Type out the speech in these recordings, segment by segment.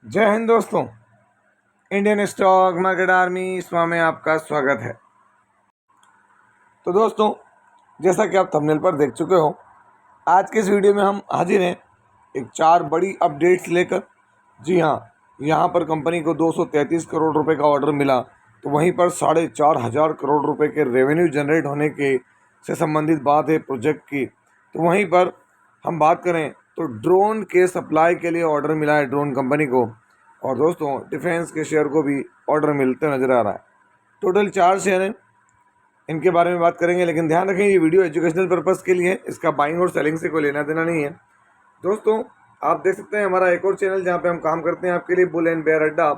जय हिंद दोस्तों। Indian stock market army इसमें में आपका स्वागत है। तो दोस्तों, जैसा कि आप थंबनेल पर देख चुके हो, आज के इस वीडियो में हम हाजिर हैं एक 4 बड़ी अपडेट्स लेकर। जी हाँ, यहाँ पर कंपनी को 233 करोड़ रुपए का ऑर्डर मिला, तो वहीं पर 4,500 करोड़ रुपए के रेवेन्यू जनरेट होने के से संबंधित बात है प्रोजेक्ट की। तो वहीं पर हम बात करें तो ड्रोन के सप्लाई के लिए ऑर्डर मिला है ड्रोन कंपनी को, और दोस्तों डिफेंस के शेयर को भी ऑर्डर मिलते नज़र आ रहा है। टोटल 4 शेयर हैं, इनके बारे में बात करेंगे, लेकिन ध्यान रखें ये वीडियो एजुकेशनल पर्पज़ के लिए है, इसका बाइंग और सेलिंग से कोई लेना देना नहीं है। दोस्तों, आप देख सकते हैं हमारा एक और चैनल जहाँ पे हम काम करते हैं आपके लिए, बुल एंड बेयर अड्डा।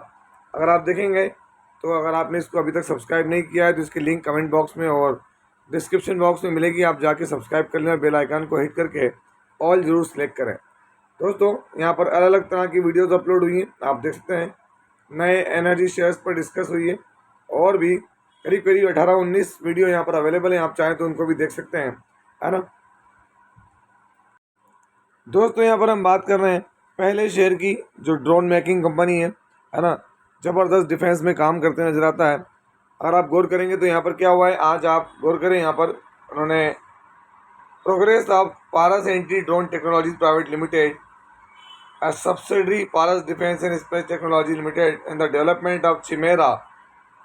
अगर आप देखेंगे तो अगर आपने इसको अभी तक सब्सक्राइब नहीं किया है तो इसकी लिंक कमेंट बॉक्स में और डिस्क्रिप्शन बॉक्स में मिलेगी, आप जाके सब्सक्राइब कर लें, बेल आइकन को हिट करके ऑल जरूर सेलेक्ट करें। दोस्तों, यहाँ पर अलग अलग तरह की वीडियोज़ अपलोड हुई हैं, आप देख सकते हैं। नए एनर्जी शेयर्स पर डिस्कस हुई है, और भी करीब करीब 18-19 वीडियो यहाँ पर अवेलेबल हैं, आप चाहें तो उनको भी देख सकते हैं, है ना। दोस्तों, यहाँ पर हम बात कर रहे हैं पहले शेयर की, जो ड्रोन मेकिंग कंपनी है ना। ज़बरदस्त डिफेंस में काम करते नजर आता है। अगर आप गौर करेंगे तो यहाँ पर क्या हुआ है, आज आप गौर करें, यहाँ पर उन्होंने progress of Paras anti drone technologies private limited, a subsidiary Paras Defense and Space Technology Limited, in the development of Chimera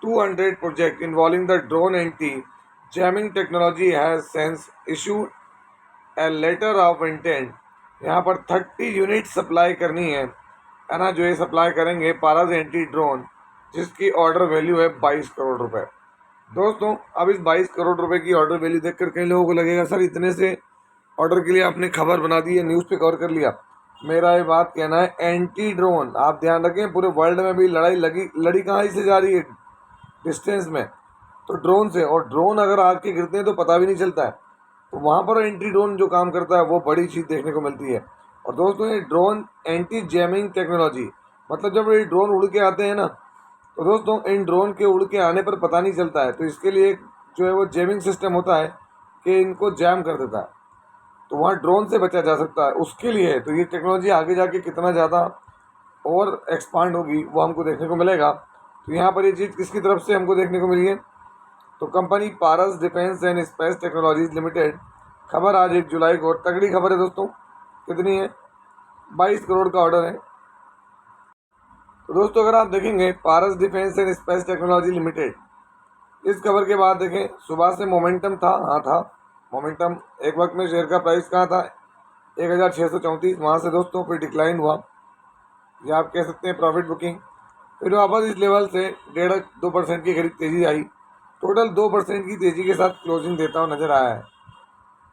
200 project involving the drone anti-jamming technology has since issued a letter of intent। यहाँ पर 30 unit supply करनी है ना, जो ये supply करेंगे paras anti drone, जिसकी order value है 22 करोड़ रुपए। दोस्तों, अब इस 22 करोड़ रुपए की ऑर्डर वैल्यू देखकर कई लोगों को लगेगा सर इतने से ऑर्डर के लिए आपने खबर बना दी है, न्यूज़ पे कवर कर लिया। मेरा ये बात कहना है, एंटी ड्रोन, आप ध्यान रखें, पूरे वर्ल्ड में भी लड़ी कहाँ से जा रही है, डिस्टेंस में, तो ड्रोन से। और ड्रोन अगर आग के गिरते हैं तो पता भी नहीं चलता है, तो वहाँ पर एंटी ड्रोन जो काम करता है वो बड़ी चीज़ देखने को मिलती है। और दोस्तों, ये ड्रोन एंटी जैमिंग टेक्नोलॉजी, मतलब जब ये ड्रोन उड़ के आते हैं ना, तो दोस्तों इन ड्रोन के उड़ के आने पर पता नहीं चलता है, तो इसके लिए जो है वो जैमिंग सिस्टम होता है कि इनको जैम कर देता है, तो वहाँ ड्रोन से बचा जा सकता है, उसके लिए है। तो ये टेक्नोलॉजी आगे जाके कितना ज़्यादा और एक्सपांड होगी वो हमको देखने को मिलेगा। तो यहाँ पर ये चीज़ किसकी तरफ से हमको देखने को मिली है, तो company Paras defence and space technologies limited. खबर आज 1 जुलाई को, तगड़ी खबर है दोस्तों। कितनी है, 22 करोड़ का ऑर्डर है। तो दोस्तों, अगर आप देखेंगे Paras defence and space technology limited, इस खबर के बाद देखें सुबह से मोमेंटम था, हाँ था मोमेंटम। एक वक्त में शेयर का प्राइस कहाँ था, 1634, वहाँ से दोस्तों फिर डिक्लाइन हुआ, या आप कह सकते हैं प्रॉफिट बुकिंग। फिर वापस इस लेवल से 1.5-2% की करीब तेज़ी आई, टोटल 2% की तेज़ी के साथ क्लोजिंग देता हुआ नजर आया है।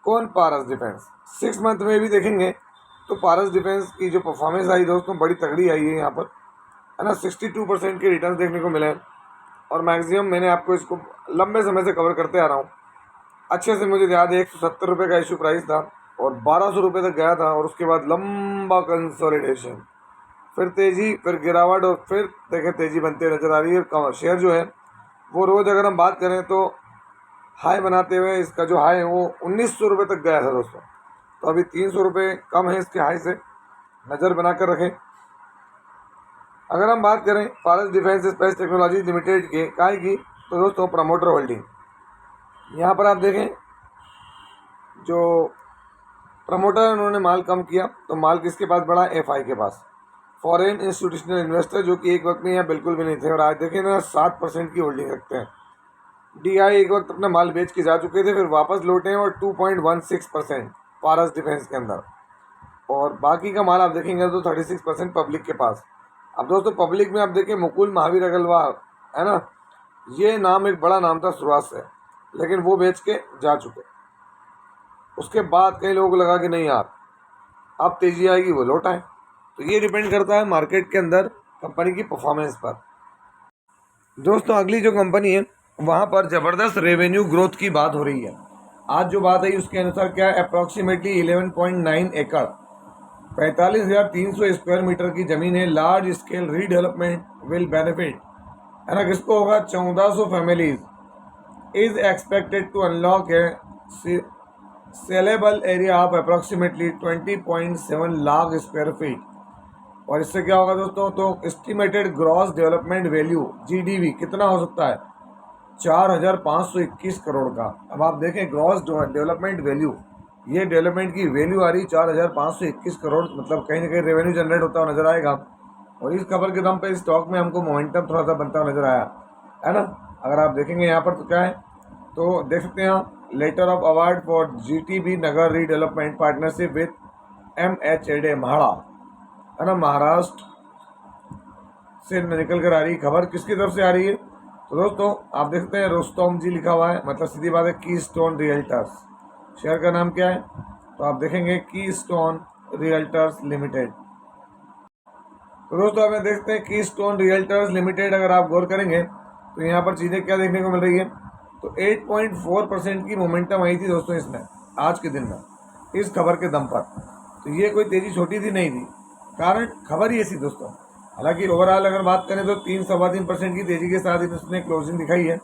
कौन, पारस डिफेंस। 6 मंथ में भी देखेंगे तो पारस डिफेंस की जो परफॉर्मेंस आई दोस्तों बड़ी तगड़ी आई है यहाँ पर, है ना। 62% के रिटर्न देखने को मिले, और मैक्सिमम मैंने आपको इसको लंबे समय से कवर करते आ रहा हूँ। अच्छे से मुझे याद है 170 रुपये का इशू प्राइस था और 1200 रुपये तक गया था, और उसके बाद लंबा कंसोलिडेशन, फिर तेज़ी, फिर गिरावट, और फिर देखें तेज़ी बनते नज़र आ रही है। शेयर जो है वो रोज़ अगर हम बात करें तो हाई बनाते हुए, इसका जो हाई है वो 1900 रुपये तक गया था दोस्तों। तो अभी 300 रुपये कम है इसके हाई से, नज़र बनाकर रखें। अगर हम बात करें पारस डिफेंस स्पेस टेक्नोलॉजी लिमिटेड के काय की, तो दोस्तों प्रमोटर होल्डिंग, यहाँ पर आप देखें जो प्रमोटर उन्होंने माल कम किया, तो माल किसके पास बढ़ा, एफआई के पास, फॉरेन इंस्टीट्यूशनल इन्वेस्टर, जो कि एक वक्त में यहाँ बिल्कुल भी नहीं थे, और आज देखें ना 7% की होल्डिंग रखते हैं। डीआई एक वक्त अपना माल बेच के जा चुके थे, फिर वापस लौटे हैं, और 2.16% पारस डिफेंस के अंदर, और बाकी का माल आप देखेंगे तो 36% पब्लिक के पास। अब दोस्तों पब्लिक में आप देखें मुकुल महावीर अग्रवाल, है ना, ये नाम एक बड़ा नाम था शुरुआत से, लेकिन वो बेच के जा चुके। उसके बाद कई लोगों को लगा कि नहीं यार अब तेज़ी आएगी, वो लौट आए। तो ये डिपेंड करता है मार्केट के अंदर कंपनी की परफॉर्मेंस पर। दोस्तों, अगली जो कंपनी है वहाँ पर ज़बरदस्त रेवेन्यू ग्रोथ की बात हो रही है। आज जो बात आई उसके अनुसार क्या है, अप्रॉक्सीमेटली 11.9 एकड़, 45,300 स्क्वायर मीटर की ज़मीन है। Large scale redevelopment will benefit, है ना, किसको होगा, 1400 families, is expected to unlock है saleable area of approximately 20.7 lakh square feet. और इससे क्या होगा दोस्तों, तो estimated gross development value GDV कितना हो सकता है, 4,521 करोड़ का। अब आप देखें ग्रॉस डेवलपमेंट वैल्यू, ये डेवलपमेंट की वैल्यू आ रही 4,521 करोड़, मतलब कहीं ना कहीं रेवेन्यू जनरेट होता हुआ नजर आएगा। और इस खबर के दम पे इस स्टॉक में हमको मोमेंटम थोड़ा सा बनता हुआ नजर आया है ना। अगर आप देखेंगे यहाँ पर तो क्या है, तो देख सकते हैं आप, letter of award for GTB Nagar redevelopment partnership with MHADA MHADA, है ना, महाराष्ट्र से निकल कर आ रही खबर। किसकी तरफ से आ रही है, तो दोस्तों आप देख सकते हैं रोस्तम जी लिखा हुआ है, मतलब सीधी बात है की स्टोन रियल्टर्स। शेयर का नाम क्या है, तो आप देखेंगे की स्टोन रियल्टर्स लिमिटेड। तो दोस्तों हमें देखते हैं की स्टोन रियल्टर्स लिमिटेड, अगर आप गौर करेंगे तो यहाँ पर चीज़ें क्या देखने को मिल रही है, तो 8.4% की मोमेंटम आई थी दोस्तों इसमें आज के दिन में इस खबर के दम पर। तो ये कोई तेज़ी छोटी थी नहीं थी, कारण खबर ही ऐसी दोस्तों। हालांकि ओवरऑल अगर बात करें तो 3-3.25% की तेज़ी के साथ इसने क्लोजिंग दिखाई है।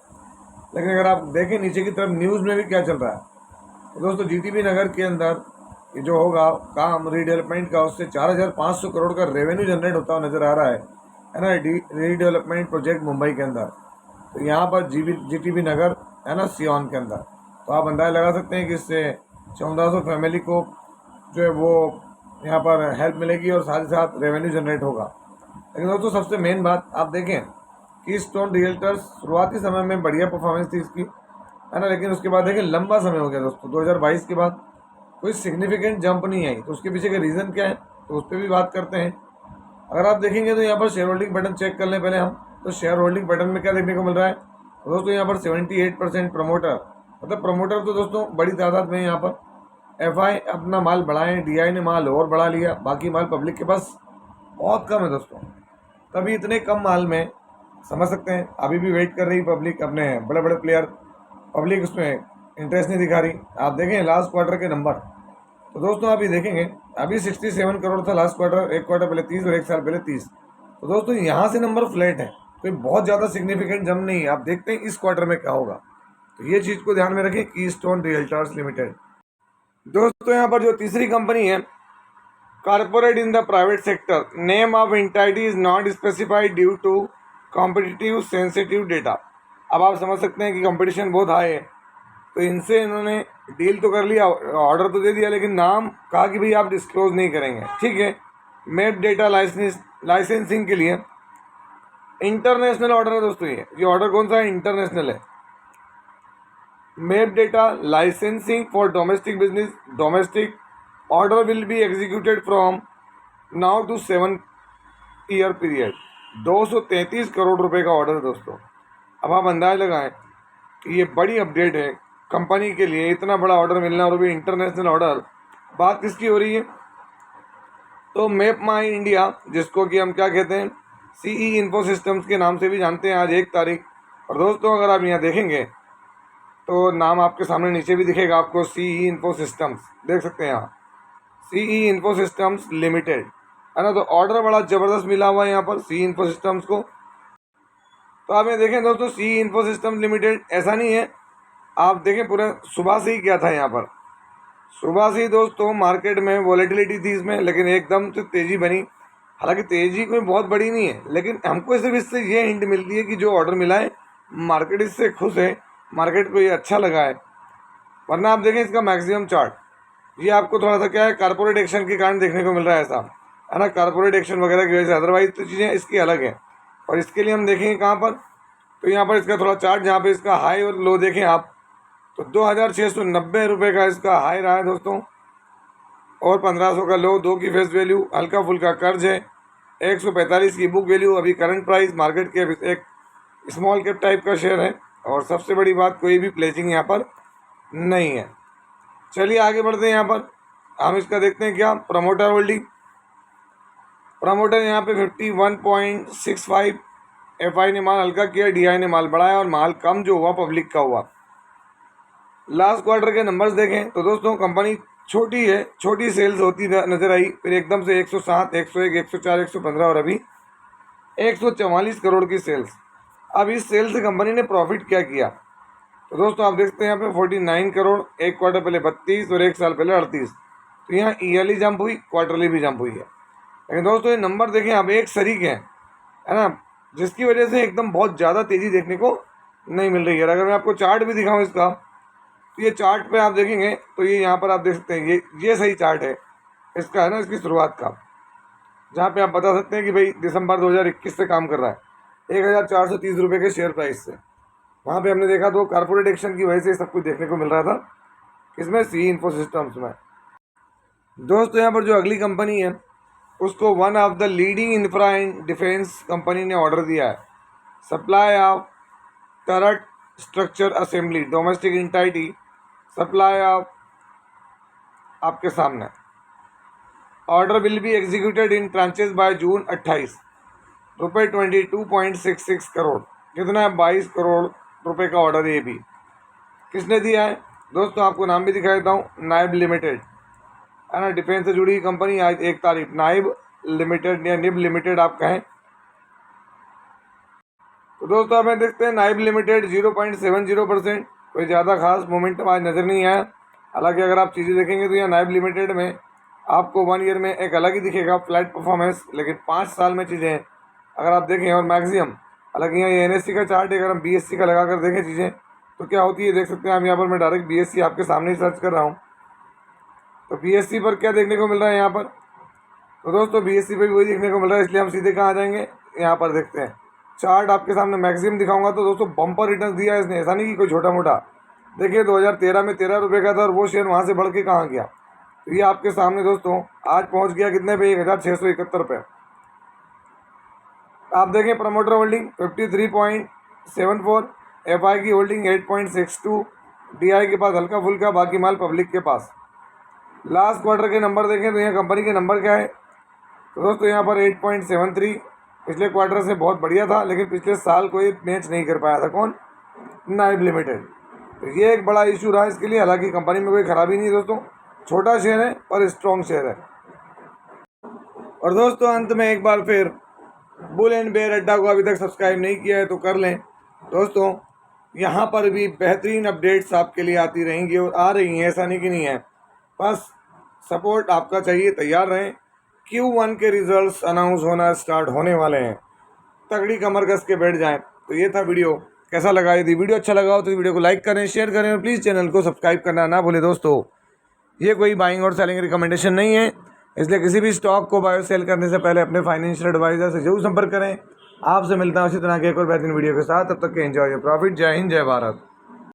लेकिन अगर आप देखें नीचे की तरफ न्यूज़ में भी क्या चल रहा है, तो दोस्तों GTB नगर के अंदर ये जो होगा काम रीडेवलपमेंट का, उससे 4,500 करोड़ का रेवेन्यू जनरेट होता हुआ नजर आ रहा है ना, रीडेवलपमेंट प्रोजेक्ट मुंबई के अंदर। तो यहाँ पर GTB नगर है ना, सियोन के अंदर। तो आप अंदाजा लगा सकते हैं कि इससे 1400 फैमिली को जो है वो यहाँ पर हेल्प मिलेगी और साथ ही साथ रेवेन्यू जनरेट होगा। लेकिन दोस्तों सबसे मेन बात आप देखें कि स्टोन रियल्टर्स शुरुआती समय में बढ़िया परफॉर्मेंस थी इसकी, है ना, लेकिन उसके बाद देखें लंबा समय हो गया दोस्तों, 2022 के बाद कोई सिग्निफिकेंट जंप नहीं आई। तो उसके पीछे का रीज़न क्या है, तो उस पर भी बात करते हैं। अगर आप देखेंगे तो यहाँ पर शेयर होल्डिंग बटन चेक कर लें पहले हम, तो शेयर होल्डिंग बटन में क्या देखने को मिल रहा है, तो दोस्तों यहाँ पर 78% प्रमोटर, मतलब प्रमोटर तो दोस्तों बड़ी तादाद में यहाँ पर। FI अपना माल बढ़ाएं, DI ने माल और बढ़ा लिया, बाकी माल पब्लिक के पास बहुत कम है दोस्तों। तभी इतने कम माल में समझ सकते हैं अभी भी वेट कर रही पब्लिक, अपने बड़े बड़े प्लेयर, पब्लिक उसमें इंटरेस्ट नहीं दिखा रही। आप देखें लास्ट क्वार्टर के नंबर, तो दोस्तों अभी देखेंगे अभी 67 करोड़ था लास्ट क्वार्टर, एक क्वार्टर पहले 30 और एक साल पहले 30। तो दोस्तों यहाँ से नंबर फ्लैट है, कोई बहुत ज़्यादा सिग्निफिकेंट जंप नहीं है। आप देखते हैं इस क्वार्टर में क्या होगा, तो ये चीज़ को ध्यान में रखें, की स्टोन रियल्टर्स लिमिटेड। दोस्तों यहाँ पर जो तीसरी कंपनी है, corporate in the private sector, name of entity is not specified due to competitive sensitive data. अब आप समझ सकते हैं कि कंपटीशन बहुत हाई है, तो इनसे इन्होंने डील तो कर लिया, ऑर्डर तो दे दिया, लेकिन नाम कहा कि भाई आप डिस्क्लोज नहीं करेंगे, ठीक है। मैप डेटा लाइसेंसिंग के लिए इंटरनेशनल ऑर्डर है दोस्तों, ये ऑर्डर कौन सा है, इंटरनेशनल है। Map data licensing for domestic business, domestic order will be executed from now to 7 year period. 233 crore रुपए का ऑर्डर है दोस्तों। अब आप अंदाज लगाएं कि ये बड़ी अपडेट है कंपनी के लिए, इतना बड़ा ऑर्डर मिलना और भी इंटरनेशनल ऑर्डर। बात किसकी हो रही है, तो मैप माई इंडिया, जिसको कि हम क्या कहते हैं, CE इन्फो सिस्टम्स के नाम से भी जानते हैं, आज 1 तारीख। और दोस्तों अगर आप यहाँ देखेंगे तो नाम आपके सामने नीचे भी दिखेगा आपको, CE इन्फो सिस्टम्स, देख सकते हैं यहाँ, CE इन्फो सिस्टम्स लिमिटेड, है ना। तो ऑर्डर बड़ा ज़बरदस्त मिला हुआ है यहाँ पर CE इन्फो सिस्टम्स को। तो आप ये देखें दोस्तों, CE इन्फो सिस्टम्स लिमिटेड, ऐसा नहीं है, आप देखें पूरे सुबह से ही क्या था यहाँ पर, सुबह से ही दोस्तों मार्केट में वॉलेटिलिटी थी इसमें, लेकिन एकदम से तेज़ी बनी। हालांकि तेज़ी कोई बहुत बड़ी नहीं है, लेकिन हमको सिर्फ इससे ये हिंट मिलती है कि जो ऑर्डर मिला है मार्केट इससे खुश है, मार्केट को ये अच्छा लगा है। वरना आप देखें इसका मैक्सिमम चार्ट, ये आपको थोड़ा सा क्या है, कारपोरेट एक्शन के कारण देखने को मिल रहा है ऐसा, है ना, कारपोरेट एक्शन वगैरह की वजह से। अदरवाइज तो चीज़ें इसकी अलग है। और इसके लिए हम देखेंगे कहाँ पर, तो यहाँ पर इसका थोड़ा चार्ट, जहाँ पे इसका हाई और लो देखें आप, तो 2,690 रुपये का इसका हाई रहा है दोस्तों, और 1,500 का लो। 2 की फेस वैल्यू, हल्का फुल्का कर्ज है, 145 की बुक वैल्यू, अभी करंट प्राइस, मार्केट के एक स्मॉल कैप टाइप का शेयर है। और सबसे बड़ी बात, कोई भी प्लेजिंग यहाँ पर नहीं है। चलिए आगे बढ़ते हैं, यहाँ पर हम इसका देखते हैं क्या, प्रमोटर होल्डिंग। प्रमोटर यहाँ पे 51.65, FI ने माल हल्का किया, DI ने माल बढ़ाया, और माल कम जो हुआ पब्लिक का हुआ। लास्ट क्वार्टर के नंबर्स देखें तो दोस्तों कंपनी छोटी है, छोटी सेल्स होती नजर आई, फिर एकदम से 107, 101, 104, 115 और अभी 144 करोड़ की सेल्स। अब इस सेल से कंपनी ने प्रॉफिट क्या किया, तो दोस्तों आप देखते हैं यहाँ पे 49 करोड़, एक क्वार्टर पहले 32 और एक साल पहले 38। तो यहाँ ईयरली जंप हुई, क्वार्टरली भी जंप हुई है। लेकिन दोस्तों ये नंबर देखें आप, एक शरीक है ना, जिसकी वजह से एकदम बहुत ज़्यादा तेज़ी देखने को नहीं मिल रही है। अगर मैं आपको चार्ट भी दिखाऊँ इसका, तो ये चार्ट पे आप देखेंगे तो ये यहाँ पर आप देख सकते हैं, ये सही चार्ट है इसका, है ना, इसकी शुरुआत का, जहाँ पे आप बता सकते हैं कि भाई दिसंबर 2021 से काम कर रहा है 1430 रुपये के शेयर प्राइस से। वहाँ पे हमने देखा तो कॉर्पोरेट एक्शन की वजह से सब कुछ देखने को मिल रहा था, इसमें सी इन्फो सिस्टम्स में। दोस्तों यहाँ पर जो अगली कंपनी है उसको one of the leading infra and defence company ने ऑर्डर दिया है, supply of turret structure assembly domestic entity supply of, आपके सामने order will be executed in tranches by June 28, रुपये 22.66 करोड़, कितना है 22 करोड़ रुपए का ऑर्डर। ये भी किसने दिया है दोस्तों, आपको नाम भी दिखा देता हूँ, नाइब लिमिटेड, है ना, डिफेंस से जुड़ी कंपनी। आज 1 तारीख, नाइब लिमिटेड या निब लिमिटेड आप कहें। तो दोस्तों हमें देखते हैं नाइब लिमिटेड 0.70%, कोई ज़्यादा खास मोमेंटम आज नज़र नहीं आया। हालांकि अगर आप चीज़ें देखेंगे तो यहाँ नाइब लिमिटेड में आपको 1 ईयर में एक अलग ही दिखेगा फ्लैट परफॉर्मेंस, लेकिन 5 साल में चीज़ें अगर आप देखें और मैक्सिमम, हालांकि यहाँ ये NSE का चार्ट है, अगर हम BSE का लगा कर देखें चीज़ें तो क्या होती है देख सकते हैं आप। यहाँ पर मैं डायरेक्ट BSE आपके सामने ही सर्च कर रहा हूँ, तो BSE पर क्या देखने को मिल रहा है यहाँ पर। तो दोस्तों BSE पर भी वही देखने को मिल रहा है, इसलिए हम सीधे कहाँ आ जाएंगे, यहाँ पर देखते हैं चार्ट आपके सामने मैक्सिमम दिखाऊंगा। तो दोस्तों बम्पर रिटर्न दिया है इसने, ऐसा नहीं कि कोई छोटा मोटा। देखिए 2013 में 13 रुपये का था और वो शेयर वहाँ से बढ़ के कहाँ गया, तो ये आपके सामने दोस्तों आज पहुँच गया कितने पे, 1671 पे। आप देखें प्रमोटर होल्डिंग 53.74, FI की होल्डिंग 8.62, DI के पास हल्का फुल्का, बाकी माल पब्लिक के पास। लास्ट क्वार्टर के नंबर देखें तो यहाँ कंपनी के नंबर क्या है, तो दोस्तों यहाँ पर 8.73 पिछले क्वार्टर से बहुत बढ़िया था, लेकिन पिछले साल कोई मैच नहीं कर पाया था, कौन, नाइब लिमिटेड। तो ये एक बड़ा इशू रहा इसके लिए। हालांकि कंपनी में कोई खराबी नहीं दोस्तों, छोटा शेयर है और स्ट्रॉन्ग शेयर है। और दोस्तों अंत में एक बार फिर बुल एंड बेयर अड्डा को अभी तक सब्सक्राइब नहीं किया है तो कर लें दोस्तों। यहाँ पर भी बेहतरीन अपडेट्स आपके लिए आती रहेंगी और आ रही हैं, ऐसा नहीं कि नहीं है, बस सपोर्ट आपका चाहिए। तैयार रहें, Q1 के रिजल्ट्स अनाउंस होना स्टार्ट होने वाले हैं, तगड़ी कमर कस के बैठ जाएं। तो ये था वीडियो, कैसा लगा, यदि वीडियो अच्छा लगा हो तो वीडियो को लाइक करें, शेयर करें और प्लीज़ चैनल को सब्सक्राइब करना ना भूलें। दोस्तों ये कोई बाइंग और सेलिंग रिकमेंडेशन नहीं है, इसलिए किसी भी स्टॉक को बाय सेल करने से पहले अपने फाइनेंशियल एडवाइजर से जरूर संपर्क करें। आपसे मिलता हूं इसी तरह के एक और बेहतरीन वीडियो के साथ, तब तक के एंजॉय योर प्रॉफिट। जय हिंद, जय भारत।